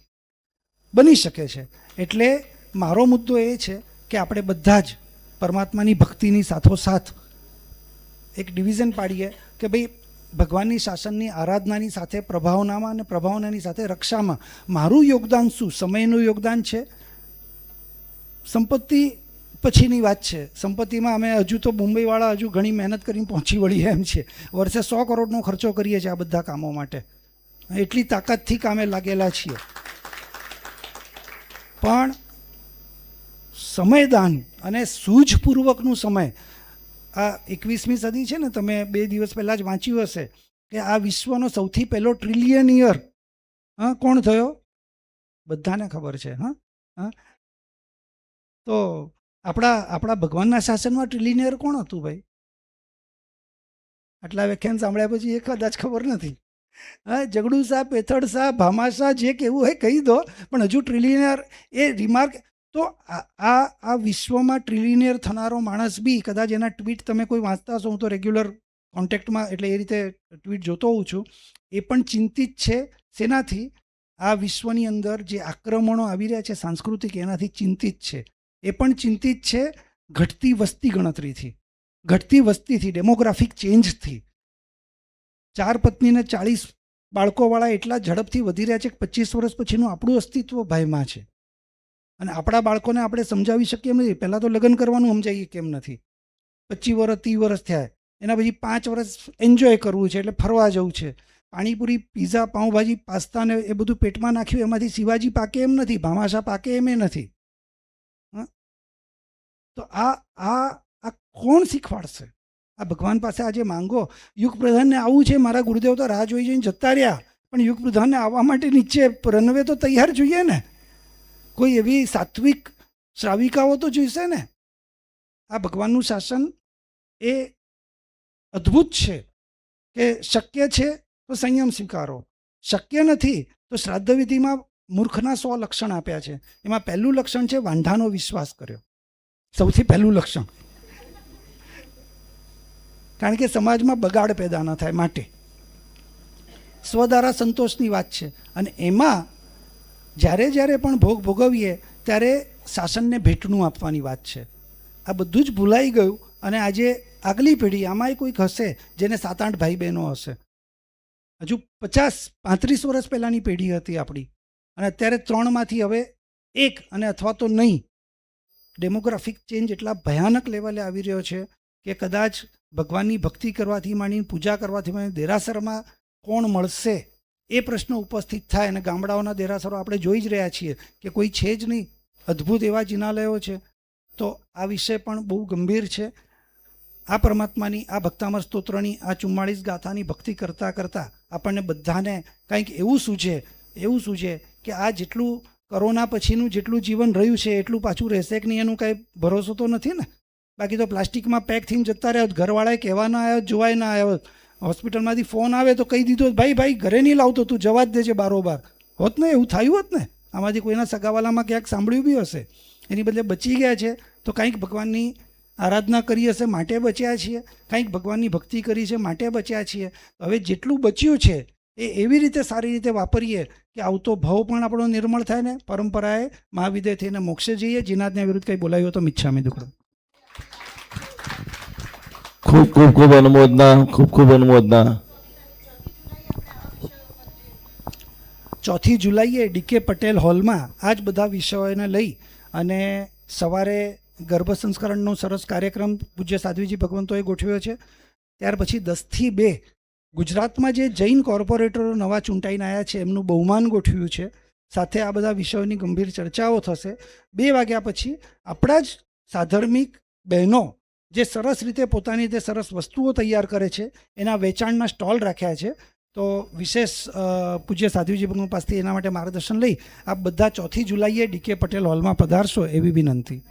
બની શકે છે. એટલે મારો મુદ્દો એ છે કે આપણે બધા જ પરમાત્માની ભક્તિની સાથોસાથ એક ડિવિઝન પાડીએ કે ભાઈ ભગવાનની શાસનની આરાધનાની સાથે પ્રભાવનામાં અને પ્રભાવનાની સાથે રક્ષામાં મારું યોગદાન શું? સમયનું યોગદાન છે, સંપત્તિ પછીની વાત છે. સંપત્તિમાં અમે હજુ તો મુંબઈવાળા હજુ ઘણી મહેનત કરીને પહોંચી વળીએ એમ છે. વર્ષે 100 કરોડનો ખર્ચો કરીએ છીએ આ બધા કામો માટે. એટલી તાકાતથી કામે લાગેલા છીએ. પણ સમયદાન અને સૂઝપૂર્વકનું સમય, આ 21મી સદી છે ને, તમે 2 દિવસ પહેલાં જ વાંચ્યું હશે કે આ વિશ્વનો સૌથી પહેલો ટ્રિલિયનિયર કોણ થયો? બધાને ખબર છે. તો આપણા ભગવાનના શાસનમાં ટ્રિલિયનિયર કોણ હતું ભાઈ? આટલા વ્યાખ્યાન સાંભળ્યા પછી એ કદાચ ખબર નથી. જગડુ શાહ, પેથડ શાહ, ભામા શાહ, જે કહેવું હોય કહી દો, પણ હજુ ટ્રિલિયનિયર એ રિમાર્ક. તો આ વિશ્વમાં ટ્રિલિયનિયર થનારો માણસ બી કદાચ એના ટ્વીટ તમે કોઈ વાંચતા હશો, હું તો રેગ્યુલર કોન્ટેક્ટમાં એટલે એ રીતે ટ્વીટ જોતો હોઉં છું, એ પણ ચિંતિત છે. શેનાથી? આ વિશ્વની અંદર જે આક્રમણો આવી રહ્યા છે સાંસ્કૃતિક, એનાથી ચિંતિત છે. એ પણ ચિંતિત છે ઘટતી વસ્તી ગણતરીથી, ઘટતી વસ્તીથી, ડેમોગ્રાફિક ચેન્જથી. 4 પત્નીને 40 બાળકોવાળા એટલા ઝડપથી વધી રહ્યા છે કે 25 વર્ષ પછીનું આપણું અસ્તિત્વ ભયમાં છે. અને આપણા બાળકોને આપણે સમજાવી શકીએ એમ નથી. પહેલાં તો લગ્ન કરવાનું સમજાવીએ કેમ નથી. 25 વર્ષ 30 વર્ષ થયા, એના પછી 5 વર્ષ એન્જોય કરવું છે, એટલે ફરવા જવું છે. પાણીપુરી, પીઝા, પાઉંભાજી, પાસ્તા ને એ બધું પેટમાં નાખ્યું, એમાંથી શિવાજી પાકે એમ નથી, ભામાશા પાકે એમ નથી. તો આ કોણ શીખવાડશે? આ ભગવાન પાસે આજે માંગો. યુગ પ્રધાનને આવું છે, મારા ગુરુદેવ તો રાહ જોઈ જઈને જતા રહ્યા, પણ યુગ પ્રધાનને આવવા માટે નીચે રનવે તો તૈયાર જોઈએ ને. કોઈ એવી સાત્વિક શ્રાવિકાઓ તો જોઈશે ને. આ ભગવાનનું શાસન એ અદ્ભુત છે કે શક્ય છે તો સંયમ સ્વીકારો, શક્ય નથી તો શ્રાદ્ધ વિધિમાં મૂર્ખના 100 લક્ષણ આપ્યા છે. એમાં પહેલું લક્ષણ છે વાંઢાનો વિશ્વાસ કર્યો. સૌથી પહેલું લક્ષણ, કારણ કે સમાજમાં બગાડ પેદા ન થાય માટે. સ્વધારા સંતોષની વાત છે. અને એમાં જ્યારે પણ ભોગ ભોગવીએ ત્યારે શાસનને ભેટનું આપવાની વાત છે. આ બધું જ ભૂલાઈ ગયું. અને આજે આગલી પેઢી, આમાંય કોઈક હશે જેને 7-8 ભાઈ બહેનો હશે. હજુ 50-35 વર્ષ પહેલાંની પેઢી હતી આપણી, અને અત્યારે 3માંથી હવે 1 અને અથવા તો નહીં. ડેમોગ્રાફિક ચેન્જ એટલા ભયાનક લેવલે આવી રહ્યો છે કે કદાચ ભગવાનની ભક્તિ કરવાથી માંડીને, પૂજા કરવાથી માંડીને દેરાસરમાં કોણ મળશે એ પ્રશ્ન ઉપસ્થિત થાય. અને ગામડાઓના દેરાસરો આપણે જોઈ જ રહ્યા છીએ કે કોઈ છે જ નહીં. અદ્ભુત એવા જિનાલયો છે. તો આ વિષય પણ બહુ ગંભીર છે. આ પરમાત્માની, આ ભક્તામર સ્તોત્રની, આ 44 ગાથાની ભક્તિ કરતાં કરતાં આપણને બધાને કંઈક એવું સૂઝે કે આ જેટલું કોરોના પછીનું જેટલું જીવન રહ્યું છે એટલું પાછું રહેશે કે નહીં એનું કાંઈ ભરોસો તો નથી ને. બાકી તો પ્લાસ્ટિકમાં પેક થઈને જતા રહ્યા. ઘરવાળાએ કહેવા ના આવ્યો, જોવાય ના આવ્યો. હોસ્પિટલમાંથી ફોન આવે તો કહી દીધો, ભાઈ ઘરે નહીં લાવતો, તું જવા જ દેજે બારોબાર. હોત ને, એવું થયું હોત ને. આમાંથી કોઈના સગાવાલામાં ક્યાંક સાંભળ્યું બી હશે. એની બદલે બચી ગયા છે તો કંઈક ભગવાનની આરાધના કરી હશે માટે બચ્યા છીએ, કંઈક ભગવાનની ભક્તિ કરી છે માટે બચ્યા છીએ. હવે જેટલું બચ્યું છે એ એવી રીતે સારી રીતે વાપરીએ કે આવતો ભાવ પણ આપણો નિર્મળ થાય ને પરંપરાએ મહાવિદ્ય થઈને મોક્ષે જઈએ. જીનાદને વિરુદ્ધ કંઈ બોલાયું તો મિચ્છામી દુક્કડમ. ખૂબ અનુમોદના, ખૂબ અનુમોદના. 4 જુલાઈએ ડીકે પટેલ હોલમાં આ જ બધા વિષયોને લઈ અને સવારે ગર્ભ સંસ્કરણનો સરસ કાર્યક્રમ પૂજ્ય સાધ્વીજી ભગવંતોએ ગોઠવ્યો છે. ત્યાર પછી 10 થી 2 ગુજરાતમાં જે જૈન કોર્પોરેટરો નવા ચૂંટાઈને આવ્યા છે એમનું બહુમાન ગોઠવ્યું છે. સાથે આ બધા વિષયોની ગંભીર ચર્ચાઓ થશે. 2 વાગ્યા પછી આપણા જ સાધર્મિક બહેનો જે સરસ રીતે પોતાની રીતે સરસ વસ્તુઓ તૈયાર કરે છે, એના વેચાણના સ્ટોલ રાખ્યા છે. તો વિશેષ પૂજ્ય સાધ્વીજી ભગવાન પાસેથી એના માટે માર્ગદર્શન લઈ આપ બધા 4 જુલાઈએ ડીકે પટેલ હોલમાં પધારશો એવી વિનંતી.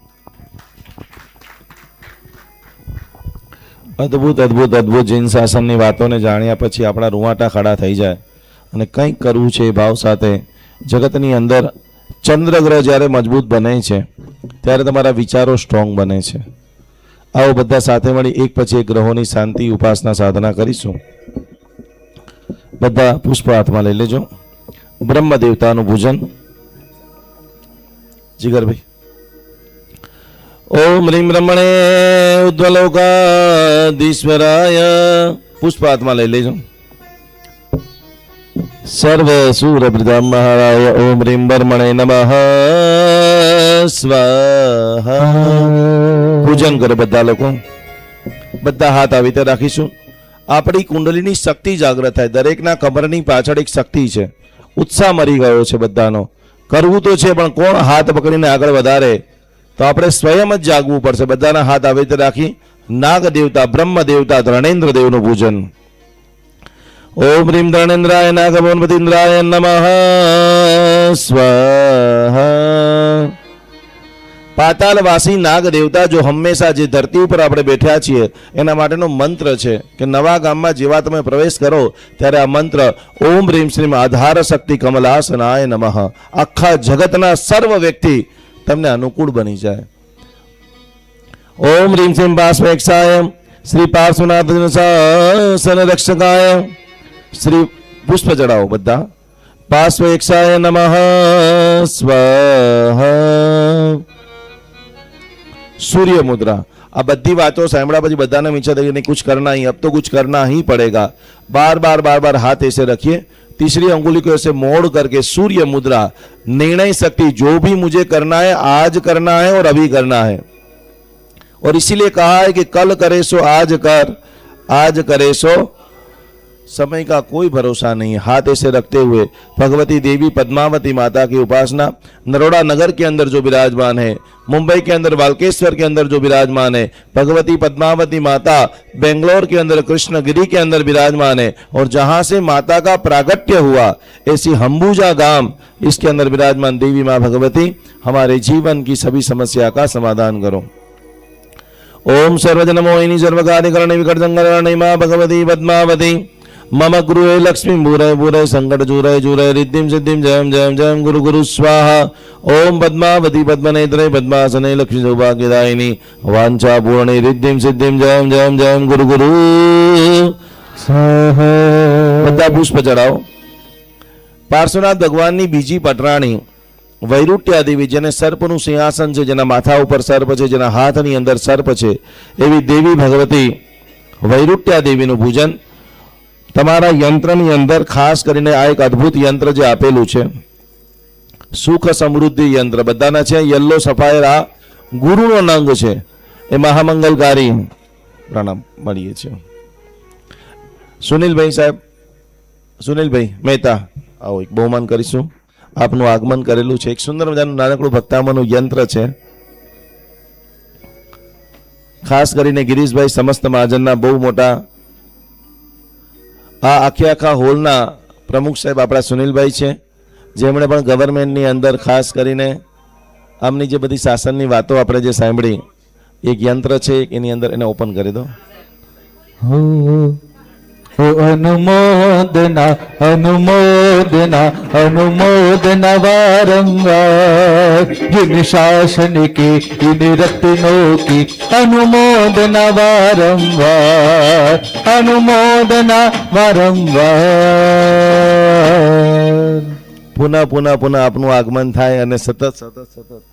અદ્ભુત અદ્ભુત અદ્ભુત જૈન શાસનની વાતોને જાણ્યા પછી આપણા રૂવાટા ખડા થઈ જાય અને કંઈક કરવું છે એ ભાવ સાથે. જગતની અંદર ચંદ્રગ્રહ જ્યારે મજબૂત બને છે ત્યારે તમારા વિચારો સ્ટ્રોંગ બને છે. આવો બધા સાથે મળી એક પછી એક ગ્રહોની શાંતિ ઉપાસના સાધના કરીશું. બધા પુષ્પ હાથમાં લઈ લેજો. બ્રહ્મ દેવતાનું પૂજન. જીગરભાઈ. ઓમ રીમ રમણે ઉદ્વલોકાધીશ્વરાય. પુષ્પ હાથમાં લઈ લેજો. સર્વ સુર બ્રહ્મહારાય ઓમ રીમ બ્રહ્મણે નમઃ સ્વાહા. પૂજન કરો બધા લોકો. બધા હાથ આવી રીતે રાખીશું. આપણી કુંડલીની શક્તિ જાગૃત થાય. દરેકના કમરની પાછળ એક શક્તિ છે. ઉત્સાહ મરી ગયો છે બધાનો. કરવું તો છે પણ કોણ હાથ પકડીને આગળ વધારે? તો આપણે સ્વયં જ જાગવું પડશે. બધાના હાથ આવી રીતે રાખી નાગ દેવતા બ્રહ્મ દેવતા ધર્ણેન્દ્ર દેવનું પૂજન. ઓમ રીમ ધર્ણેન્દ્રાય નાગ ભવનપતિન્દ્રાય નમઃ સ્વાહા. પાતાલવાસી નાગ દેવતા જો હંમેશા જે ધરતી ઉપર આપણે બેઠ્યા છીએ એના માટેનો મંત્ર છે કે નવા ગામમાં જેવા તમે પ્રવેશ કરો ત્યારે આ મંત્ર ઓમ રીમ શ્રીમ આધાર શક્તિ કમલાસનાય નમઃ આખા જગતના સર્વ વ્યક્તિ તમને અનુકૂળ બની જાય. ઓમ રીમ શ્રીમ પાર્શ્વેક્ષાય શ્રી પાર્શ્વનાથ શાસન રક્ષકાય. શ્રી પુષ્પ ચડાવો બધા. પાર્શ્વેક્ષાય નમઃ સ્વાહા. सूर्य मुद्रा. આ બધી વાતો સાંભળ્યા પછી બધાને ઈચ્છા થઈ નહીં कुछ करना ही, अब तो कुछ करना ही पड़ेगा. बार बार हाथ ऐसे रखिए. तीसरी अंगुली को ऐसे मोड़ करके सूर्य मुद्रा. निर्णय शक्ति. जो भी मुझे करना है आज करना है और अभी करना है. और इसीलिए कहा है कि कल करे सो आज कर, आज करे सो. समय का कोई भरोसा नहीं है. हाथ ऐसे रखते हुए भगवती देवी पद्मावती माता की उपासना. नरोड़ा नगर के अंदर जो विराजमान है, मुंबई के अंदर वाल्केश्वर के अंदर जो विराजमान है, भगवती पद्मावती माता बेंगलोर के अंदर कृष्णगिरी के अंदर विराजमान है, और जहां से माता का प्रागट्य हुआ ऐसी हम्बुजा गांव इसके अंदर विराजमान देवी मां भगवती हमारे जीवन की सभी समस्या का समाधान करो. ओम सर्वजनमोहिनी सर्वकार्यकरणे विकटजंगरणे मां भगवती पद्मावती मम गुरुए लक्ष्मी बुरय बुरय संकट जुरय जुरय रिद्धिम सिद्धिम जयम जयम जयम गुरु गुरु स्वाहा. ओम पद्मावती पद्मनेत्रे पद्मासने लक्ष्मी सौभाग्यदायिनी वांछा पूर्णे रिद्धिम सिद्धिम जयम जयम जयम गुरु गुरु स्वाहा. બધા પુષ્પ ચડાવો. પાર્શ્વનાથ ભગવાનની બીજી પટરાણી વૈરુટ્યા દેવી, જેને સર્પનું સિંહાસન છે, જેના માથા ઉપર સર્પ છે, જેના હાથની અંદર સર્પ છે, એવી દેવી ભગવતી વૈરુટ્યા દેવીનું પૂજન. તમારા યંત્રની અંદર ખાસ કરીને આ એક અદ્ભુત યંત્ર જે આપેલું છે સુખ સમૃદ્ધિ યંત્ર બધાના છે. યલો સફાયર આ ગુરુનો નંગ છે. એ મહામંગલકારી. પ્રણામ મળીએ છીએ. સુનિલભાઈ સાહેબ, સુનિલભાઈ મહેતા આવો એક બહુમાન કરીશું. આપનું આગમન કરેલું છે. એક સુંદર મજાનું નાનકડું ભક્તામાનું યંત્ર છે. ખાસ કરીને ગિરીશભાઈ સમસ્ત મહાજનના બહુ મોટા આ આખા હોલના પ્રમુખ સાહેબ આપણા સુનિલભાઈ છે, જેમણે પણ ગવર્મેન્ટની અંદર ખાસ કરીને આમની જે બધી શાસનની વાતો આપણે જે સાંભળી, એક યંત્ર છે એની અંદર એને ઓપન કરી દો. अनुमोदना अनुमोदना अनुमोदना वारंवार जिन शासन की इन रत्नों की अनुमोदना वारंवार अनुमोदना वारंवार. પુનઃ પુનઃ પુનઃ આપનું આગમન થાય અને સતત સતત સતત